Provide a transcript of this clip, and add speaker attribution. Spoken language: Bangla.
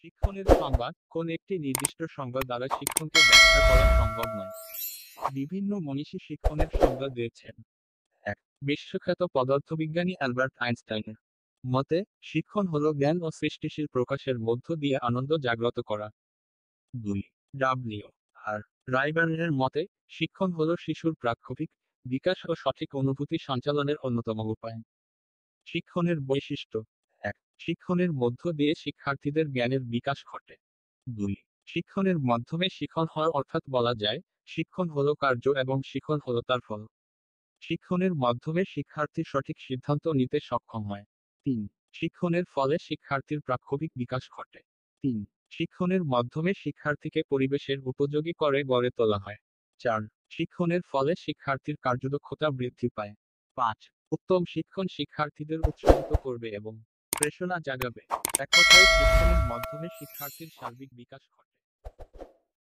Speaker 1: শিক্ষণের সংজ্ঞা কোন একটি নির্দিষ্ট সংজ্ঞা দ্বারা শিক্ষণকে ব্যাখ্যা করা সম্ভব নয়। বিভিন্ন মনীষী শিক্ষণের সংজ্ঞা দিয়েছেন। এক, বিশ্বখ্যাত পদার্থবিজ্ঞানী অ্যালবার্ট আইনস্টাইনের মতে শিক্ষণ হলো জ্ঞান ও সৃষ্টিশীল প্রকাশের মধ্য দিয়ে আনন্দ জাগ্রত করা। দুই, ডাব্লিউ আর রাইবার্নের মতে শিক্ষণ হলো শিশুর প্রাক্ষোভিক বিকাশ ও সঠিক অনুভূতি সঞ্চালনের অন্যতম উপায়। শিক্ষণের বৈশিষ্ট্য: এক, শিক্ষণের মধ্য দিয়ে শিক্ষার্থীদের জ্ঞানের বিকাশ ঘটে। দুই, শিক্ষণের মাধ্যমে শিখন হয়, অর্থাৎ বলা যায় শিক্ষণ হলো কার্য এবং শিখন হলো তার ফল। শিক্ষণের মাধ্যমে শিক্ষার্থী সঠিক সিদ্ধান্ত নিতে সক্ষম হয়। তিন, শিক্ষণের ফলে শিক্ষার্থীর প্রাক্ষোভিক বিকাশ ঘটে। তিন, শিক্ষণের মাধ্যমে শিক্ষার্থীকে পরিবেশের উপযোগী করে গড়ে তোলা হয়। চার, শিক্ষণের ফলে শিক্ষার্থীর কার্যদক্ষতা বৃদ্ধি পায়। পাঁচ, উত্তম শিক্ষণ শিক্ষার্থীদের উৎসাহিত করবে এবং প্রেরণা জাগাবে। এক কথায় শিক্ষণের মাধ্যমে শিক্ষার্থীর সার্বিক বিকাশ ঘটে।